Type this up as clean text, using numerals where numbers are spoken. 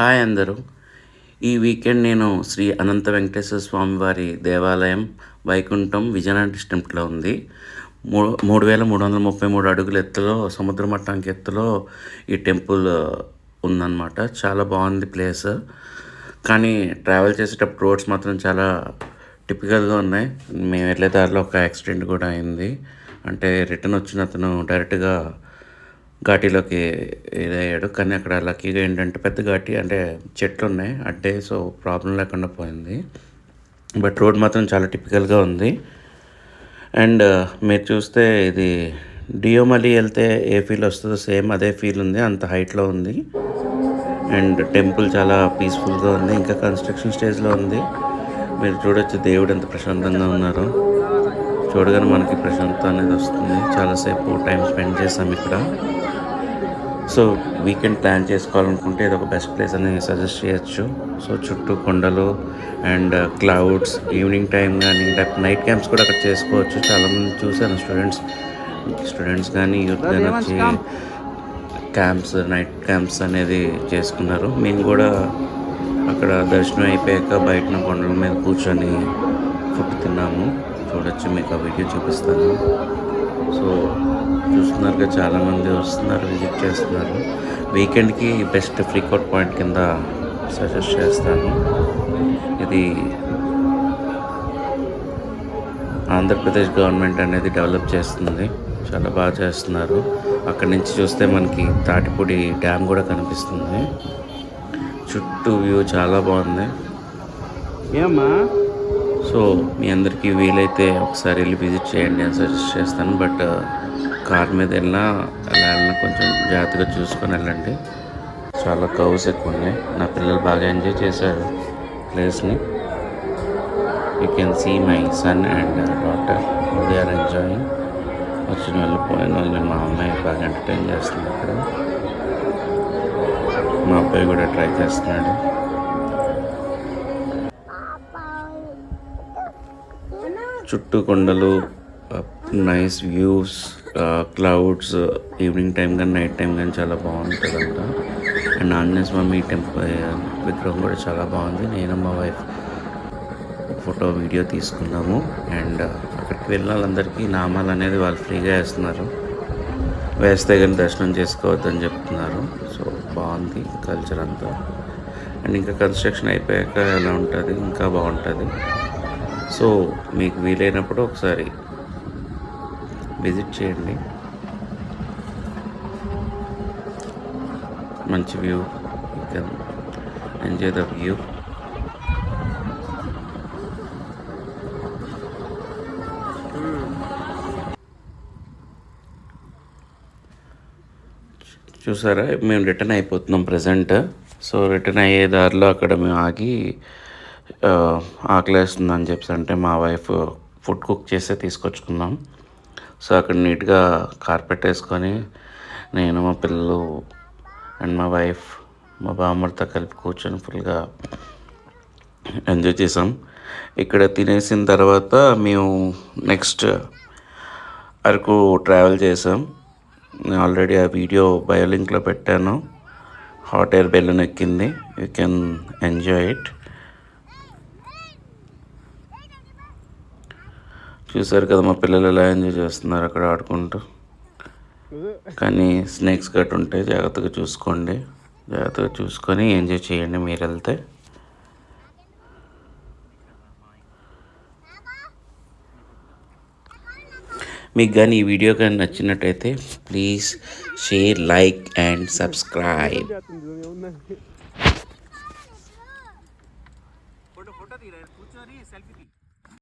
Hi అందరూ. ఈ weekend నేను శ్రీ అనంత వెంకటేశ్వర స్వామి వారి దేవాలయం వైకుంఠం విజయనగరం డిస్ట్రిక్ట్లో ఉంది. 3333 అడుగుల ఎత్తులో, సముద్ర మట్టానికి ఎత్తులో ఈ టెంపుల్ ఉందన్నమాట. చాలా బాగుంది ప్లేస్. కానీ ట్రావెల్ చేసేటప్పుడు రోడ్స్ మాత్రం చాలా టిపికల్గా ఉన్నాయి. మేము వెళ్ళే దారిలో ఒక యాక్సిడెంట్ కూడా అయింది. అంటే రిటర్న్ వచ్చిన అతను డైరెక్ట్గా ఘాటీలోకి ఇదయ్యాడు. కానీ అక్కడ లక్కీగా ఏంటంటే పెద్ద ఘాటీ, అంటే చెట్లు ఉన్నాయి అడ్డే, సో ప్రాబ్లం లేకుండా పోయింది. బట్ రోడ్ మాత్రం చాలా టిపికల్గా ఉంది. అండ్ మీరు చూస్తే ఇది డియోమలి వెళ్తే ఏ ఫీల్ వస్తుందో సేమ్ అదే ఫీల్ ఉంది. అంత హైట్లో ఉంది. అండ్ టెంపుల్ చాలా పీస్ఫుల్గా ఉంది. ఇంకా కన్స్ట్రక్షన్ స్టేజ్లో ఉంది. మీరు చూడొచ్చు దేవుడు ఎంత ప్రశాంతంగా ఉన్నారో. చూడగానే మనకి ప్రశాంతత అనేది వస్తుంది. చాలాసేపు టైం స్పెండ్ చేసాం ఇక్కడ. సో వీకెండ్ ప్లాన్ చేసుకోవాలనుకుంటే ఇది ఒక బెస్ట్ ప్లేస్ అని సజెస్ట్ చేయొచ్చు. సో చుట్టూ కొండలు అండ్ క్లౌడ్స్, ఈవినింగ్ టైం కానీ నైట్ క్యాంప్స్ కూడా అక్కడ చేసుకోవచ్చు. చాలామంది చూశాను, స్టూడెంట్స్ కానీ యూత్ కానీ వచ్చి నైట్ క్యాంప్స్ అనేది చేసుకున్నారు. మేము కూడా అక్కడ దర్శనం అయిపోయాక బయటన కొండల మీద కూర్చొని ఫుడ్ తిన్నాము. చూడొచ్చు, మీకు ఆ వీడియో చూపిస్తాను. సో చూస్తున్నారుగా, చాలామంది వస్తున్నారు, విజిట్ చేస్తున్నారు. వీకెండ్కి బెస్ట్ ఫ్రీకౌట్ పాయింట్ కింద సజెస్ట్ చేస్తాను. ఇది ఆంధ్రప్రదేశ్ గవర్నమెంట్ అనేది డెవలప్ చేస్తుంది, చాలా బాగా చేస్తున్నారు. అక్కడి నుంచి చూస్తే మనకి తాటిపూడి డ్యామ్ కూడా కనిపిస్తుంది. చుట్టూ వ్యూ చాలా బాగుంది. ఏమ్మా, సో మీ అందరికీ వీలైతే ఒకసారి వెళ్ళి విజిట్ చేయండి అని సజెస్ట్ చేస్తాను. బట్ కార్ మీద వెళ్ళినా కొంచెం జాగ్రత్తగా చూసుకొని వెళ్ళండి. చాలా కర్వ్స్ ఎక్కువ ఉన్నాయి. నా పిల్లలు బాగా ఎంజాయ్ చేశారు ప్లేస్ని. You can see my son and daughter, they are enjoying. వచ్చిన వాళ్ళు పోయిన వాళ్ళని మా అమ్మాయి బాగా ఎంటర్టైన్ చేస్తుంది అక్కడ. మా అబ్బాయి కూడా ట్రై చేస్తున్నాడు. చుట్టూ కొండలు, nice views, clouds. Evening time కానీ నైట్ టైం కానీ చాలా బాగుంటుంది అంట. అండ్ ఆంజనేయ స్వామి టెంపుల్ విగ్రహం కూడా చాలా బాగుంది. నేను మా వైఫ్ ఫోటో వీడియో తీసుకున్నాము. అండ్ అక్కడికి వెళ్ళిన వాళ్ళందరికీ నామాలు అనేది వాళ్ళు ఫ్రీగా వేస్తున్నారు. వేస్తే కానీ దర్శనం చేసుకోవద్దని చెప్తున్నారు. సో బాగుంది కల్చర్ అంతా. అండ్ ఇంకా కన్స్ట్రక్షన్ అయిపోయాక ఎలా ఉంటుంది, ఇంకా బాగుంటుంది. సో మీకు వీలైనప్పుడు ఒకసారి విజిట్ చేయండి. మంచి view, you can enjoy the view. చూసారా, మేము రిటర్న్ అయిపోతున్నాం ప్రజెంట్. సో రిటర్న్ అయ్యే దారిలో అక్కడ మేము ఆగి ఆకలేస్తుందని చెప్పి అంటే మా వైఫ్ ఫుడ్ కుక్ చేస్తే తీసుకొచ్చుకున్నాం. సో అక్కడ నీట్గా కార్పెట్ వేసుకొని నేను, మా పిల్లలు అండ్ మా వైఫ్, మా బామ్మతో కలిపి కూర్చొని ఫుల్గా ఎంజాయ్ చేసాం. ఇక్కడ తినేసిన తర్వాత మేము నెక్స్ట్ అరకు ట్రావెల్ చేసాం. నేను ఆల్రెడీ ఆ వీడియో బయో లింక్లో పెట్టాను. హాట్ ఎయిర్ బెలూన్ ఎక్కింది, యూ కెన్ ఎంజాయ్ ఇట్. చూసారు కదా మా పిల్లలు ఎలా ఎంజాయ్ చేస్తున్నారు అక్కడ ఆడుకుంటూ. కానీ స్నేక్స్ గట్టు ఉంటాయి, జాగ్రత్తగా చూసుకోండి. జాగ్రత్తగా చూసుకొని ఎంజాయ్ చేయండి మీరు వెళ్తే. మీకు కానీ ఈ వీడియో కానీ నచ్చినట్టయితే please share, like and subscribe. Photo తీరా, కూర్చొని సెల్ఫీ.